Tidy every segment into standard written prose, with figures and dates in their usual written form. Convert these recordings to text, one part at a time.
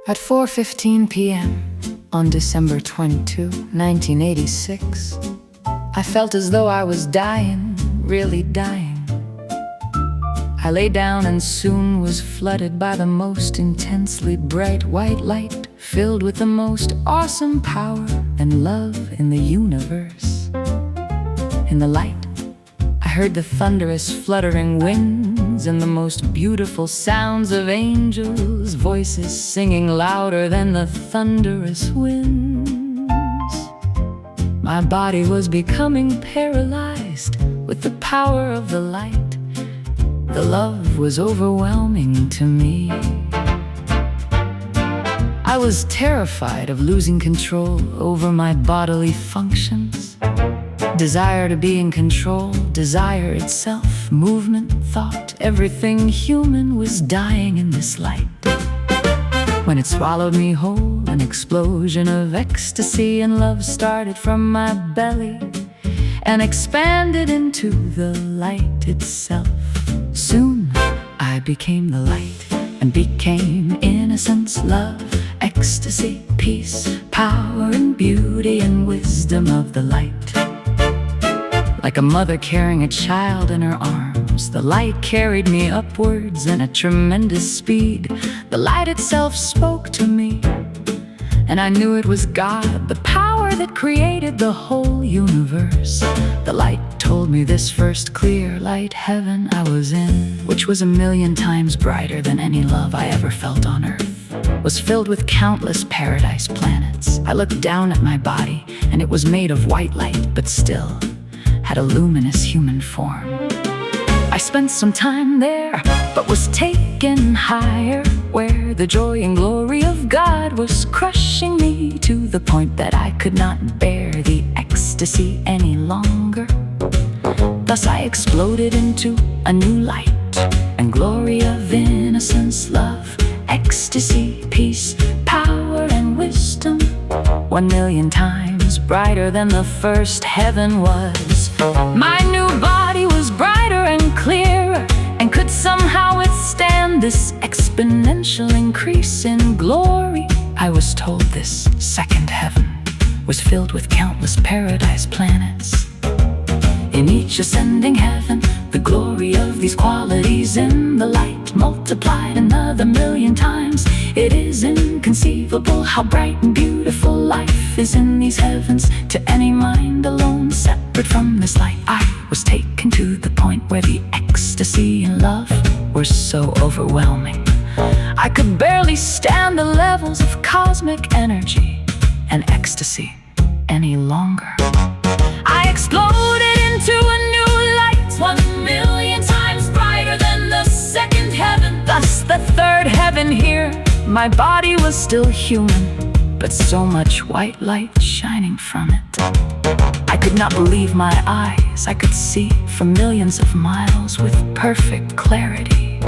At 4:15 p.m. on December 22, 1986, I felt as though I was dying, really dying. I lay down and soon was flooded by the most intensely bright white light, filled with the most awesome power and love in the universe. In the light, I heard the thunderous fluttering winds and the most beautiful sounds of angels' voices singing louder than the thunderous winds. My body was becoming paralyzed with the power of the light. The love was overwhelming to me. I was terrified of losing control over my bodily functions. Desire to be in control, desire itself, movement, thought, everything human was dying in this light. When it swallowed me whole, an explosion of ecstasy and love started from my belly and expanded into the light itself. Soon I became the light and became innocence, love, ecstasy, peace, power and beauty and wisdom of the light. Like a mother carrying a child in her arms, the light carried me upwards in a tremendous speed. The light itself spoke to me, and I knew it was God, the power that created the whole universe. The light told me this first clear light heaven I was in, which was 1,000,000 times brighter than any love I ever felt on earth, was filled with countless paradise planets. I looked down at my body, and it was made of white light, but still had a luminous human form. I spent some time there, but was taken higher, where the joy and glory of God was crushing me to the point that I could not bear the ecstasy any longer. Thus I exploded into a new light and glory of innocence, love, ecstasy, peace, power and wisdom, 1,000,000 times brighter than the first heaven was. My new body was brighter and clearer and could somehow withstand this exponential increase in glory. I was told this second heaven was filled with countless paradise planets. In each ascending heaven, the glory of these qualities in the light multiplied another 1,000,000 times. It is inconceivable how bright and beautiful life is in these heavens. To any mind alone separate from this light, I was taken to the point where the ecstasy and love were so overwhelming I could barely stand the levels of cosmic energy and ecstasy any longer. I exploded into a new light, 1,000,000 times brighter than the second heaven. Thus the third heaven here. My body was still human, but so much white light shining from it. I could not believe my eyes. I could see for millions of miles with perfect clarity.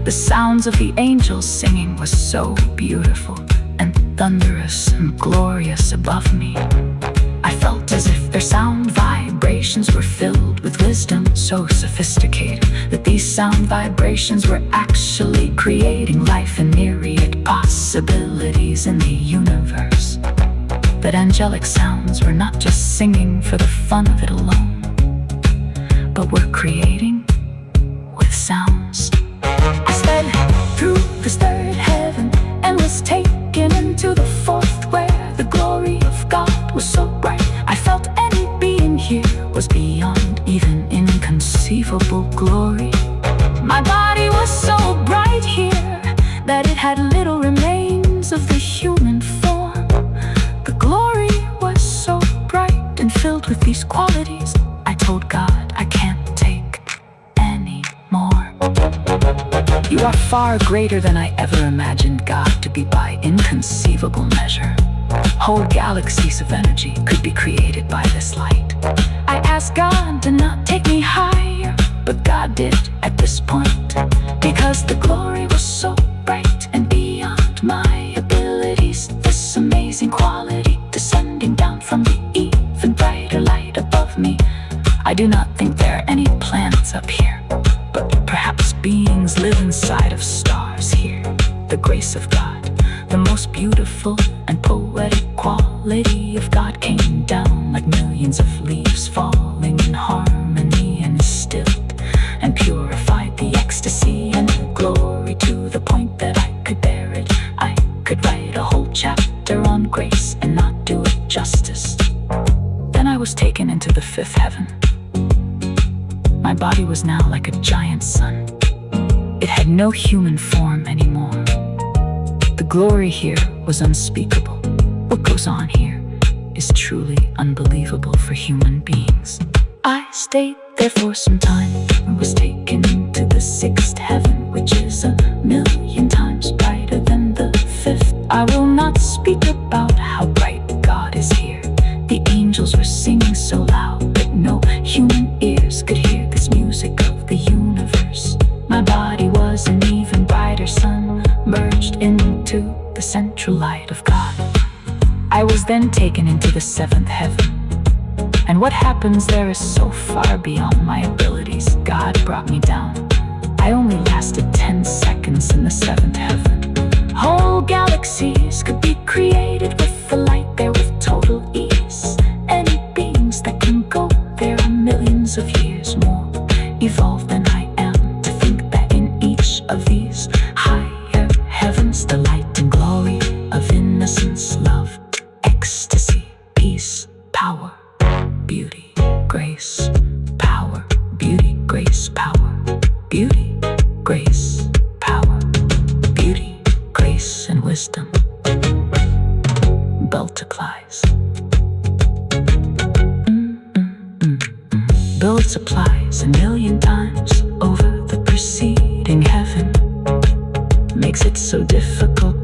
The sounds of the angels singing was so beautiful and thunderous and glorious above me. I felt as if their sound vibrations were filled with wisdom so sophisticated that these sound vibrations were actually creating life and myriad possibilities in the universe. But angelic sounds were not just singing for the fun of it alone, but were creating with sounds. I sped through this third heaven and was taken into the fourth, where the glory of God was so bright I felt any being here was beyond even inconceivable glory. My body was so bright here that it had little remains of the human form. The glory was so bright and filled with these qualities, I told God I can't take any more. You are far greater than I ever imagined God to be by inconceivable measure. Whole galaxies of energy could be created by this light. I asked God to not take me higher, but God did at this point, because the glory was so bright and beyond my abilities. This amazing quality descending down from the even brighter light above me. I do not think there are any planets up here, but perhaps beings live inside of stars here. The grace of God, The most beautiful and poetic quality of God came down like millions of leaves falling in harmony, and stilled and purified the ecstasy and glory to the point that I could bear it. I could write a whole chapter on grace and not do it justice. Then I was taken into the fifth heaven. My body was now like a giant sun. It had no human form anymore. The glory here was unspeakable. What goes on here is truly unbelievable for human beings. I stayed there for some time and was taken into the sixth heaven, which is a million times brighter than the fifth. I will not speak about how bright God is here. The angels were singing so loud that no human ears could hear this music of the universe. My body was an even brighter sun, merged into the central light of God. I was then taken into the seventh heaven, and what happens there is so far beyond my abilities. God brought me down. I only lasted 10 seconds in the seventh heaven. Whole galaxies could be created with the light there with total ease. Any beings that can go there are millions of years more evolved than I am. To think that in each of these higher heavens, the light and glory of innocence, love, ecstasy, peace, power, beauty, grace, power, beauty, grace, power, beauty, grace, power, beauty, grace, and wisdom multiplies. Multiplies a million times over the preceding heaven. Makes it so difficult